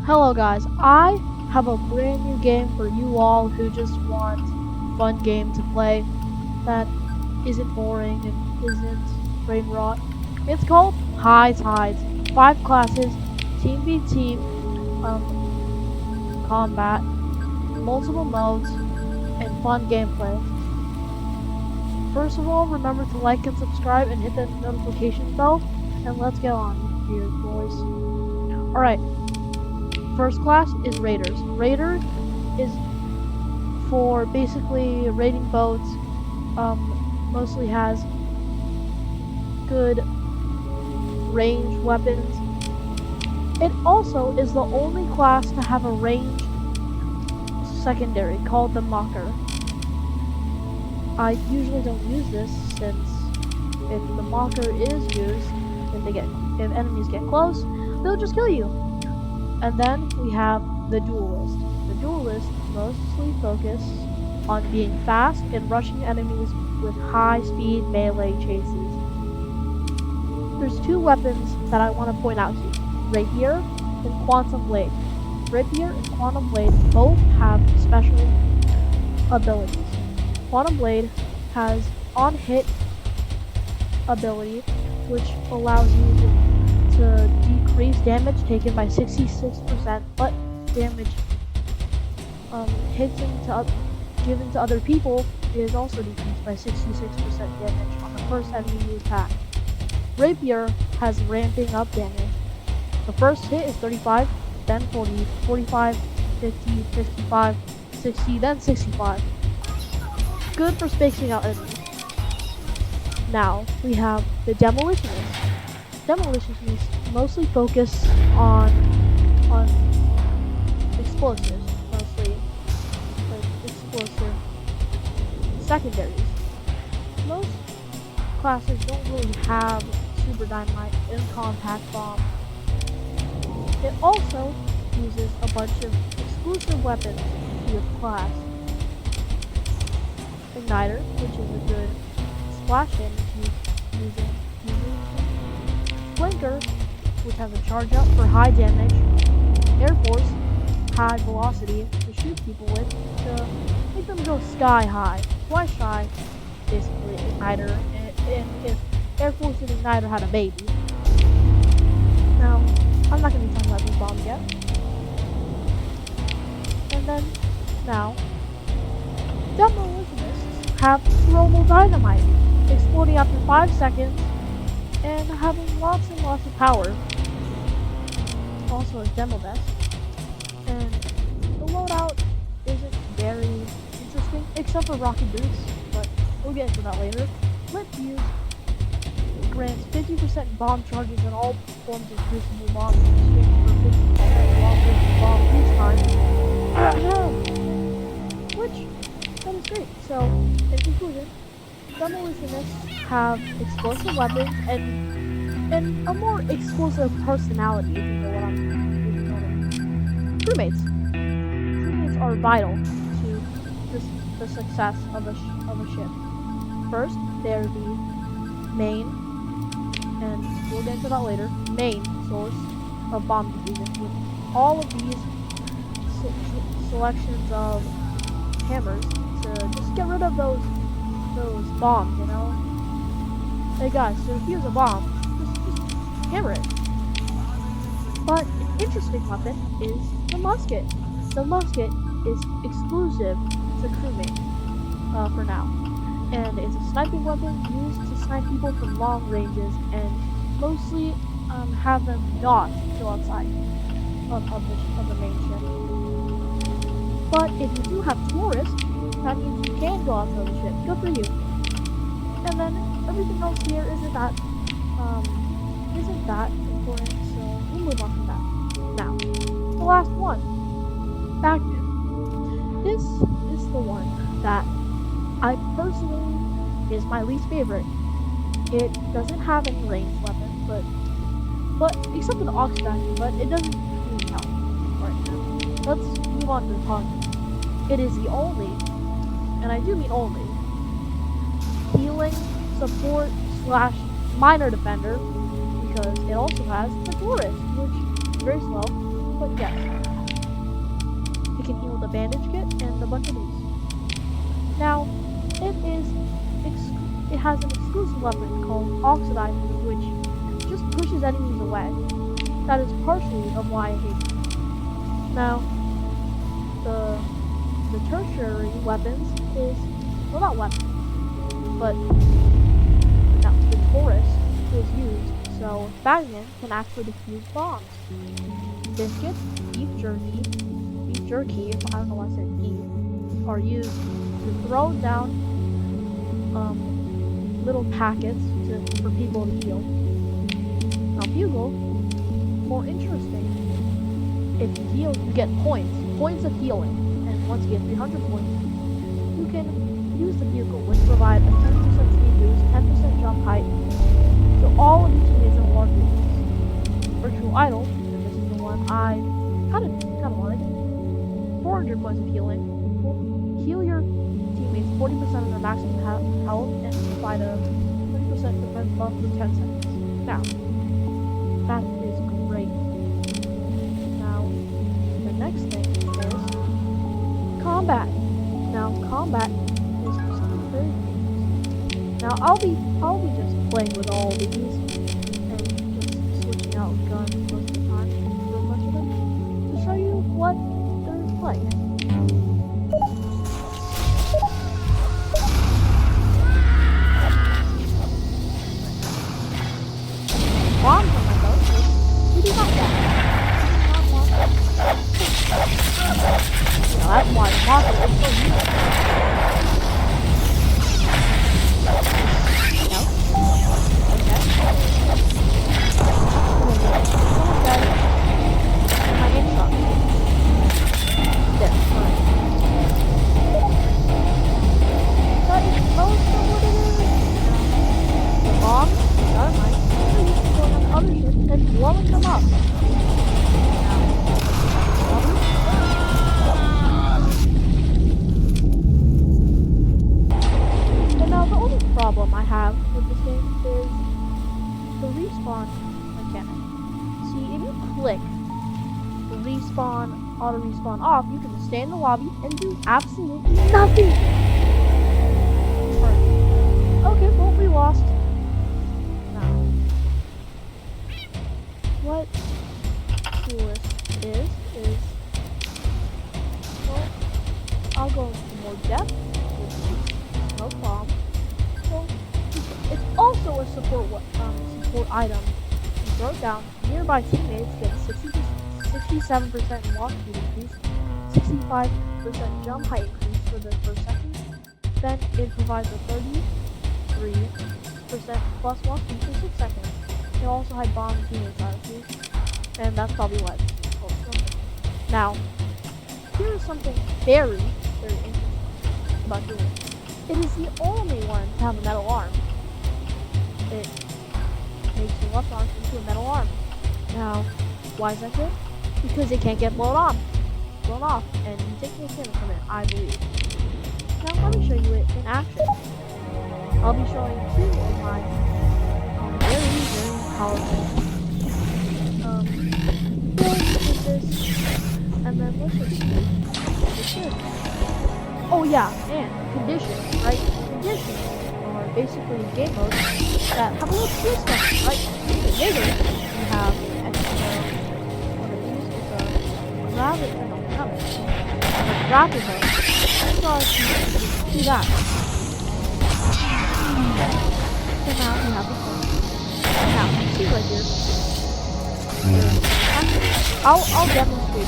Hello guys, I have a brand new game for you all who just want a fun game to play that isn't boring and isn't brain rot. It's called High Tides. 5 classes, team v team, combat, multiple modes, and fun gameplay. First of all, remember to like and subscribe and hit the notification bell, and let's get on here, boys. Alright. First class is Raiders. Raider is for basically raiding boats. Mostly has good ranged weapons. It also is the only class to have a ranged secondary called the Mocker. I usually don't use this since if the Mocker is used, if enemies get close, they'll just kill you. And then we have the Duelist. The Duelist mostly focus on being fast and rushing enemies with high-speed melee chases. There's 2 weapons that I want to point out to you. Rapier and Quantum Blade. Rapier and Quantum Blade both have special abilities. Quantum Blade has on-hit ability, which allows you to decrease damage taken by 66%, but damage given to other people is also decreased by 66% damage on the first enemy you attack. Rapier has ramping up damage. The first hit is 35, then 40, 45, 50, 55, 60, then 65. Good for spacing out enemies. Now, we have the Demolitionists. Demolitionists mostly focus on explosives, mostly like explosive secondaries. Most classes don't really have super dynamite and compact bomb. It also uses a bunch of exclusive weapons to your class. Igniter, which is a good splash damage using Flanker, which has a charge up for high damage. Air Force, high velocity to shoot people with to make them go sky high. Twice shy, basically Igniter, and if Air Force and Igniter had a baby. Now, I'm not going to be talking about these bombs yet. And then, now, Demolitionists have throwable dynamite, exploding after 5 seconds, and having lots and lots of power. Also a demo vest. And the loadout isn't very interesting, except for rocket boots, but we'll get into that later. Lit Fuse grants 50% bomb charges on all forms of crucible bombs in exchange for 50% long-range bomb each time. Which, that is great. So, in conclusion, Demolitionists have explosive weapons and a more explosive personality, if you know what I'm Crewmates. Crewmates are vital to the success of a ship. First, they're the main, and we'll get into that later, main source of bomb diffusion. With all of these selections of hammers to just get rid of those bombs, you know? Hey guys, to defuse a bomb, just hammer it. But an interesting weapon is the musket. The musket is exclusive to crewmates for now. And it's a sniping weapon used to snipe people from long ranges and mostly have them not go outside of the main ship. But if you do have tourists, that means you can go outside the ship. Good for you. And then everything else here isn't that important, so we'll move on from that. Now, the last one, Bagman. This is the one that I personally is my least favorite. It doesn't have any ranged weapons, but except for the oxidizing, but it doesn't really help right now. Let's move on to the positive. It is the only, and I do mean only, healing, support, / minor defender, because it also has the tourist, which is very slow, but yes. It can heal the bandage kit and a bunch of these. Now, it has an exclusive weapon called Oxidize, which just pushes enemies away. That is partially of why I hate it. Now, the tertiary weapons is, well, not weapons, but now the Taurus is used, so Bagman can actually defuse bombs. Biscuits, beef jerky, I don't know why I said beef, are used to throw down little packets for people to heal. Now Bugle, more interesting. If you heal, you get points of healing, and once you get 300 points, you can use the Bugle, which provide a 10% speed boost, 10% jump height to all of your teammates in large regions. Virtual Idol, and this is the one I kind of wanted. 400 points of healing. Heal your teammates 40% of their maximum health and provide a 30% defense buff for 10 seconds. Now, that is great. Now, the next thing is combat. Now, combat is something very dangerous. Now, I'll be just playing with all these and just switching out guns most of the time for much of them to show you what they're like. Bombs on my boat, which we do not want. That's why the monster is so useful. No? Okay. My game sucks. There, alright. That is most of what it is. The bomb, not mine. Going on other ships and blowing them up. And now the only problem I have with this game is the respawn mechanic. See, if you click the respawn, auto respawn off, you can stay in the lobby and do absolutely nothing. Right. Okay, well, we lost. What coolest is, well, I'll go into more depth with smoke bomb. So, it's also a support item. You throw it down, nearby teammates get 67% walk speed increase, 65% jump height increase for the first second. Then it provides a 33% plus walk speed for 6 seconds. It also had bomb teammates attitude, and that's probably why it's called something. Now, here is something very, very interesting about Duel. It is the only one to have a metal arm. It makes your left arm into a metal arm. Now, why is that good? Because it can't get blown off, and you take no damage from it, I believe. Now, let me show you it in action. I'll be showing two of my very powerful. With this, and then let's just see this. Oh yeah, and conditions, right? Conditions are basically game modes that have a little twist on them, right? In Raiders, you have one of these is a rapid mode. So see that. So now we have this one. Now, see right here. I'll demonstrate it.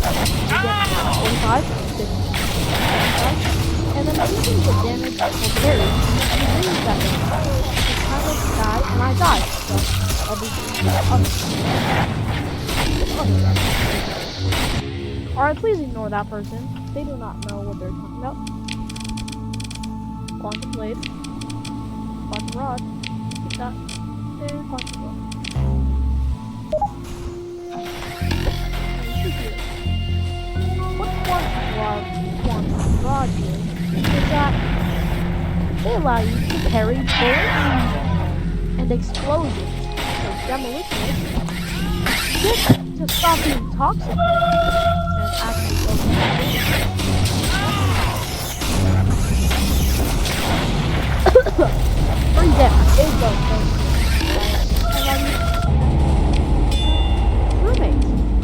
You get 45, 50, 55, and then if you can get damage or parry, you lose that damage. You kind of die, and I die. So, I'll be Alright, please ignore that person. They do not know what they're talking about. Quantum blade. Quantum rod. Keep that. And quantum rod. What quantum rod is that they allow you to parry bullets and explosions, so demolition. This to stop being toxic and actually go for free damage. It goes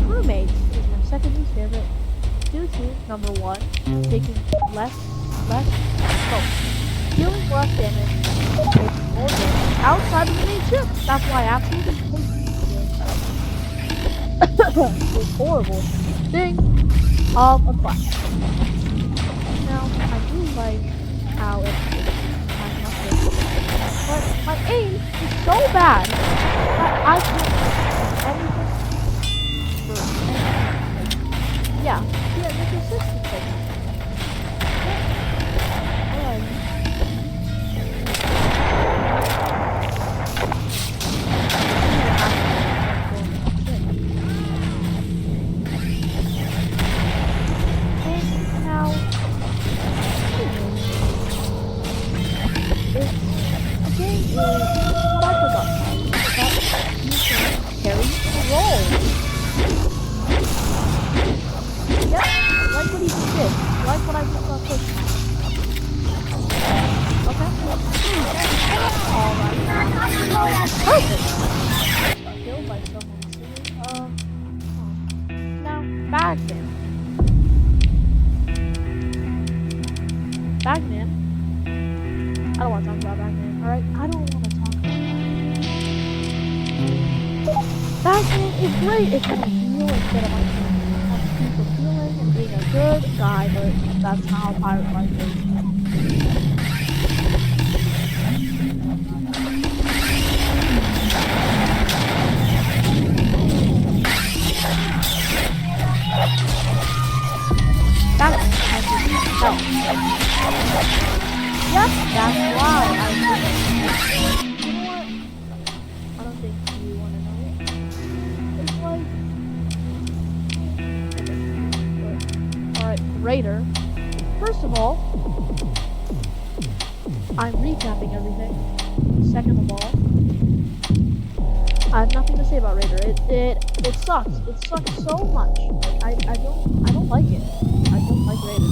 crewmates is my second least favorite due to number one, taking less dealing less damage, taking more damage outside of the main ship. That's why I absolutely hate this horrible thing of a class. Now, I do like how it's kind of but my aim is so bad that I can't do anything for anything. Yeah, it's a system thing. Bagman. I don't want to talk about Bagman, alright? I don't want to talk about Bagman. Bagman is great if you heal instead of like people healing and being a good guy, but that's not how pirate life is. Yep, that's why I think. You know what? I don't think you want to know it. It's like... Alright, Raider. First of all, I'm recapping everything. Second of all, I have nothing to say about Raider. It sucks. It sucks so much. I don't like it. I don't like Raider.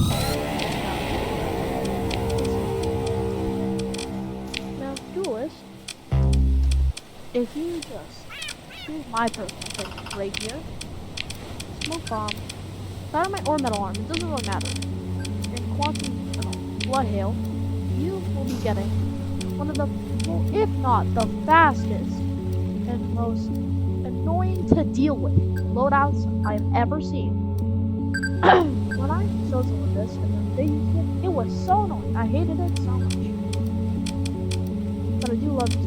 If you just, here's my personal thing right here, smoke bomb, dynamite or metal arm, it doesn't really matter, and quantum blood hail, you will be getting one of the, well, if not the fastest and most annoying to deal with loadouts I have ever seen. When I showed someone this and then they used it was so annoying. I hated it so much. But I do love it.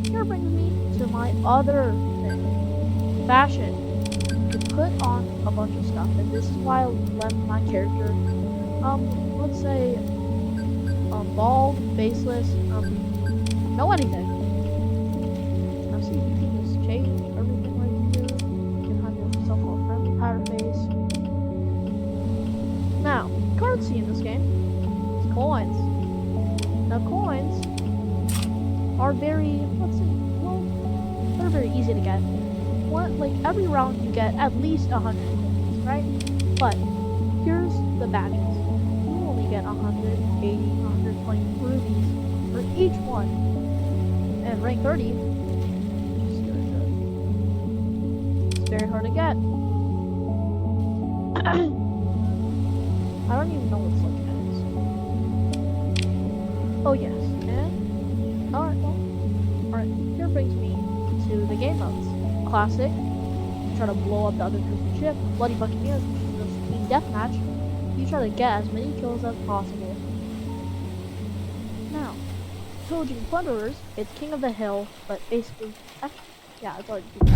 Here brings me to my other thing, fashion. To put on a bunch of stuff, and this is why I left my character, let's say, bald, faceless, no anything. Now see, you can just change everything right here. You can have yourself a friendly pirate face. Now, currency in this game is coins. Now coins are very, let's see, well, they're very easy to get. Like every round you get at least 100 coins, right? But here's the badges. You only get 180, 120 rubies for each one. And rank 30, it's very hard to get. I don't even know what such is. Oh yes, and alright, well, alright, here brings me to the game modes. Classic, try to blow up the other person's ship. Bloody Buccaneers, which is just team deathmatch. You try to get as many kills as possible. Now, Pillaging Plunderers, it's King of the Hill, but basically, yeah, it's already King.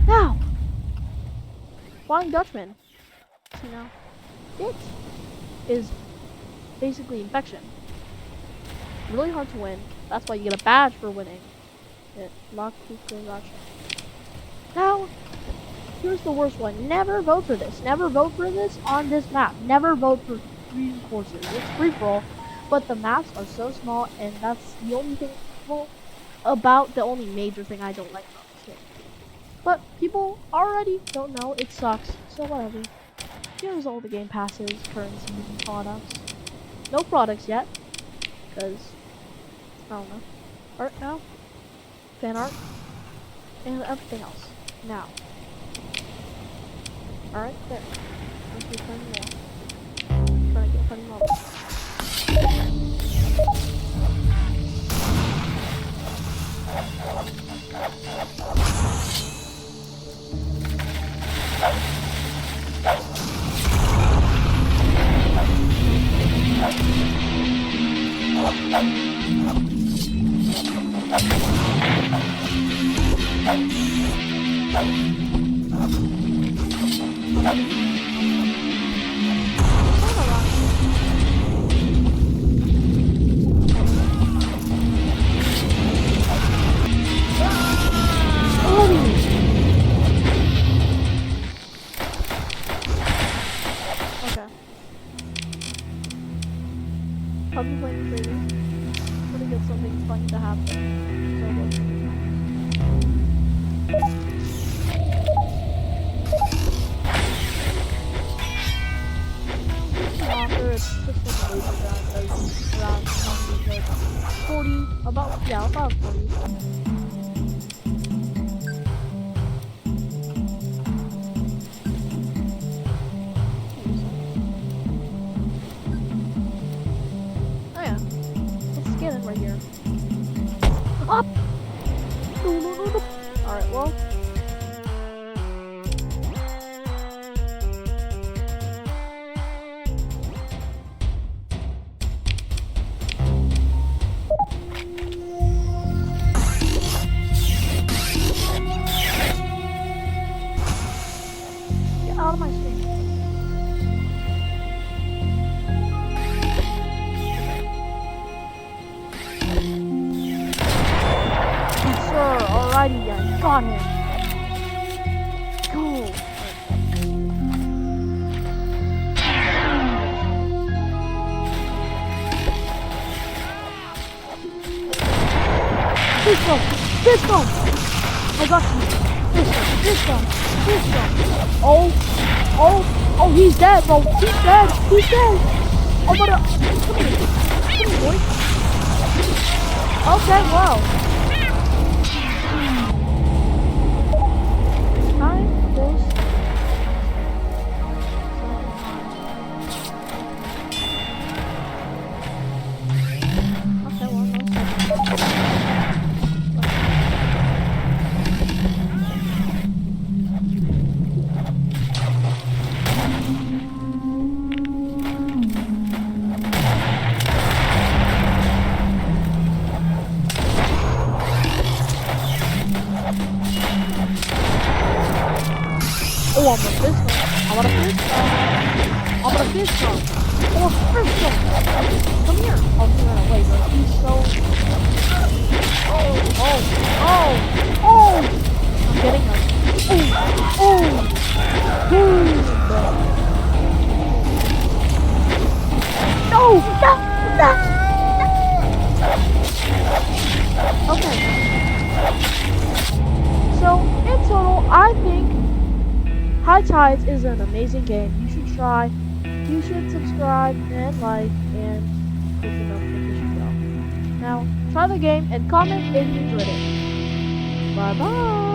Now, Flying Dutchman. See now, it is basically Infection. Really hard to win. That's why you get a badge for winning. Now, here's the worst one. Never vote for this. Never vote for this on this map. Never vote for green courses. It's free for all, but the maps are so small, and that's the only thing about the only major thing I don't like about this game. But people already don't know it sucks, so whatever. Here's all the game passes, currencies, and products. No products yet, because, I don't know. Art now, fan art, and everything else. Now. Alright, there. Let's do plenty more. Trying to get plenty more. Probably playing traitors. Gonna get something fun to happen. After it's just a laser gun that's around 40, about 40. Right here. Up! No. Alright, well. Get out of my screen. Alrighty, I got him. Cool. This one. I got you. This one. Oh, he's dead, bro. He's dead. Oh, but come here, boy. Okay, well. Oh, I'm gonna fish one. I want a fish one. Oh, a fish one. Come here. Oh, he ran away, bro. He's so... Oh. I'm getting him. No. Okay. So, in total, I think High Tides is an amazing game. You should try. You should subscribe and like and click the notification bell. Now, try the game and comment if you enjoyed it. Bye bye.